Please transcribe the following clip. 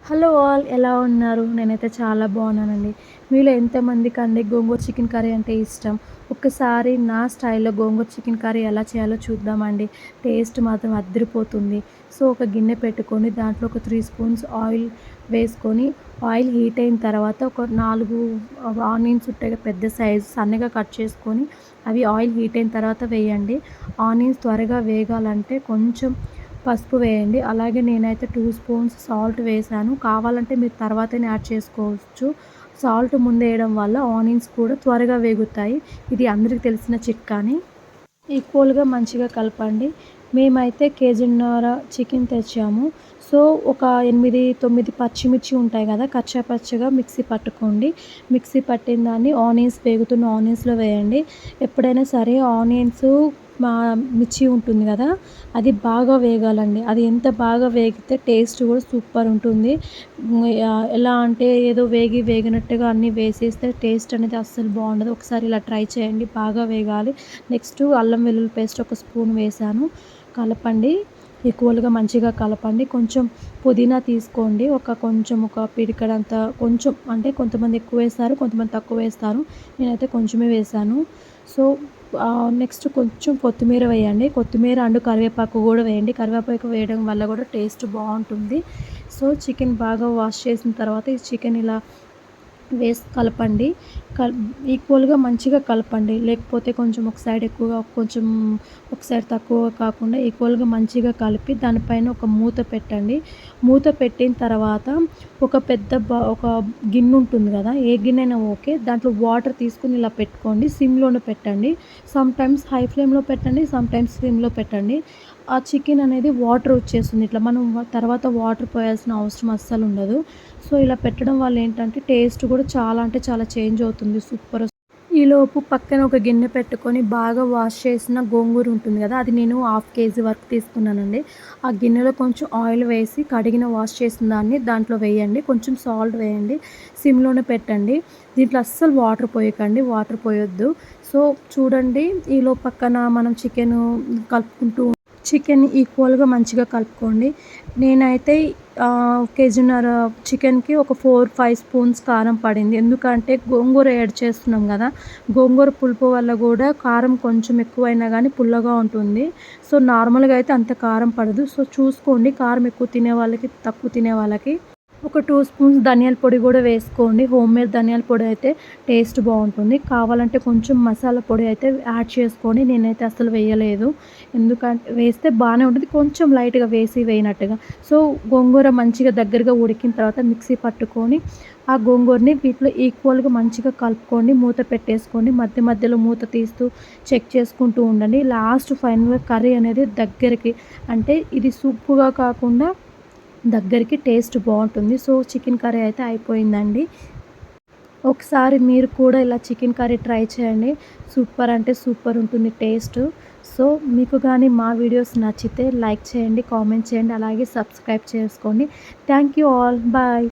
Hello all ఎలా ఉన్నారు? నేనైతే చాలా బాగున్నానండి. మీలో ఎంతమందికండి గోంగూర చికెన్ కర్రీ అంటే ఇష్టం? ఒక్కసారి నా స్టైల్‌లో గోంగూర చికెన్ కర్రీ ఎలా చేయాలో చూద్దామండి. టేస్ట్ మాత్రం అద్దిరిపోతుంది. సో, ఒక గిన్నె పెట్టుకొని దాంట్లో ఒక 3 స్పూన్స్ ఆయిల్ వేసుకొని, ఆయిల్ హీట్ అయిన తర్వాత ఒక 4 ఆనియన్స్ ఉంటాయి కదా, పెద్ద సైజు సన్నగా కట్ చేసుకొని అవి ఆయిల్ హీట్ అయిన తర్వాత వేయండి. ఆనియన్స్ త్వరగా వేగాలంటే కొంచెం పసుపు వేయండి. అలాగే నేనైతే 2 స్పూన్స్ సాల్ట్ వేశాను. కావాలంటే మీరు తర్వాతనే యాడ్ చేసుకోవచ్చు. సాల్ట్ ముందేయడం వల్ల ఆనియన్స్ కూడా త్వరగా వేగుతాయి. ఇది అందరికి తెలిసిన చిట్కాని. ఈక్వల్‌గా మంచిగా కలపండి. మేమైతే కేజీన్నర చికెన్ తెచ్చాము. సో, ఒక 8, 9 పచ్చిమిర్చి ఉంటాయి కదా, కచ్చా పచ్చగా మిక్సీ పట్టుకోండి. మిక్సీ పట్టిన దాన్ని ఆనియన్స్ వేగుతున్న ఆనియన్స్‌లో వేయండి. ఎప్పుడైనా సరే ఆనియన్స్ మిర్చి ఉంటుంది కదా, అది బాగా వేగాలండి. అది ఎంత బాగా వేగితే టేస్ట్ కూడా సూపర్ ఉంటుంది. ఎలా అంటే ఏదో వేగినట్టుగా అన్నీ వేసేస్తే టేస్ట్ అనేది అస్సలు బాగుండదు. ఒకసారి ఇలా ట్రై చేయండి. బాగా వేగాలి. నెక్స్ట్ అల్లం వెల్లుల్లి పేస్ట్ ఒక స్పూన్ వేశాను. కలపండి. ఈక్వల్‌గా మంచిగా కలపండి. కొంచెం పుదీనా తీసుకోండి. ఒక పిడికెడంత, కొంచెం అంటే కొంతమంది ఎక్కువ వేస్తారు, కొంతమంది తక్కువ వేస్తారు. నేనైతే కొంచెమే వేశాను. సో, నెక్స్ట్ కొంచెం కొత్తిమీర వేయండి. కొత్తిమీర అండ్ కరివేపాకు కూడా వేయండి. కరివేపాకు వేయడం వల్ల కూడా టేస్ట్ బాగుంటుంది. సో, చికెన్ బాగా వాష్ చేసిన తర్వాత ఈ చికెన్ ఇలా వేసి కలపండి. ఈక్వల్‌గా మంచిగా కలపండి. లేకపోతే కొంచెం ఒక సైడ్ ఎక్కువగా, కొంచెం ఒక సైడ్ తక్కువ కాకుండా ఈక్వల్‌గా మంచిగా కలిపి దానిపైన ఒక మూత పెట్టండి. మూత పెట్టిన తర్వాత ఒక గిన్నె ఉంటుంది కదా, ఏ గిన్నె అయినా ఓకే. దాంట్లో వాటర్ తీసుకొని ఇలా పెట్టుకోండి. సిమ్‌లోనే పెట్టండి. సమ్‌టైమ్స్ హై ఫ్లేమ్‌లో పెట్టండి. సమ్‌టైమ్స్ సిమ్‌లో పెట్టండి. ఆ చికెన్ అనేది వాటర్ వచ్చేస్తుంది. ఇట్లా మనం తర్వాత వాటర్ పోయాల్సిన అవసరం అస్సలు ఉండదు. సో, ఇలా పెట్టడం వల్ల ఏంటంటే టేస్ట్ కూడా చాలా అంటే చాలా చేంజ్ అవుతుంది. సూపర్. ఈలోపు పక్కన ఒక గిన్నె పెట్టుకొని బాగా వాష్ చేసిన గోంగూర ఉంటుంది కదా, అది నేను హాఫ్ కేజీ వరకు తీసుకున్నానండి. ఆ గిన్నెలో కొంచెం ఆయిల్ వేసి కడిగిన వాష్ చేసిన దాన్ని దాంట్లో వేయండి. కొంచెం సాల్ట్ వేయండి. సిమ్‌లోనే పెట్టండి. దీంట్లో అస్సలు వాటర్ పోయకండి. వాటర్ పోయొద్దు. సో, చూడండి, ఈలోపు పక్కన మనం చికెన్ ఈక్వల్‌గా మంచిగా కలుపుకోండి. నేనైతే కేజీన్నర చికెన్‌కి ఒక 4, 5 స్పూన్స్ కారం పడింది. ఎందుకంటే గోంగూర యాడ్ చేస్తున్నాం కదా, గోంగూర పులుపు వల్ల కూడా కారం కొంచెం ఎక్కువైనా కానీ పుల్లగా ఉంటుంది. సో, నార్మల్‌గా అయితే అంత కారం పడదు. సో, చూసుకోండి, కారం ఎక్కువ తినే వాళ్ళకి, తక్కువ తినే వాళ్ళకి. ఒక 2 స్పూన్స్ ధనియాల పొడి కూడా వేసుకోండి. హోమ్‌మేడ్ ధనియాల పొడి అయితే టేస్ట్ బాగుంటుంది. కావాలంటే కొంచెం మసాలా పొడి అయితే యాడ్ చేసుకోండి. నేనైతే అసలు వేయలేదు. ఎందుకంటే వేస్తే బాగానే ఉంటుంది, కొంచెం లైట్‌గా వేయనట్టుగా. సో, గోంగూర మంచిగా దగ్గరగా ఉడికిన తర్వాత మిక్సీ పట్టుకొని ఆ గోంగూరని వీటిలో ఈక్వల్‌గా మంచిగా కలుపుకోండి. మూత పెట్టేసుకోండి. మధ్య మధ్యలో మూత తీస్తూ చెక్ చేసుకుంటూ ఉండండి. లాస్ట్ ఫైనల్‌గా కర్రీ అనేది దగ్గరికి, అంటే ఇది సూపుగా కాకుండా దగ్గరికి టేస్ట్ బాగుంటుంది. సో, చికెన్ కర్రీ అయితే అయిపోయిందండి. ఒకసారి మీరు కూడా ఇలా చికెన్ కర్రీ ట్రై చేయండి. సూపర్ అంటే సూపర్ ఉంటుంది టేస్ట్. సో, మీకు కానీ మా వీడియోస్ నచ్చితే లైక్ చేయండి, కామెంట్ చేయండి, అలాగే సబ్స్క్రైబ్ చేసుకోండి. Thank you all. బాయ్.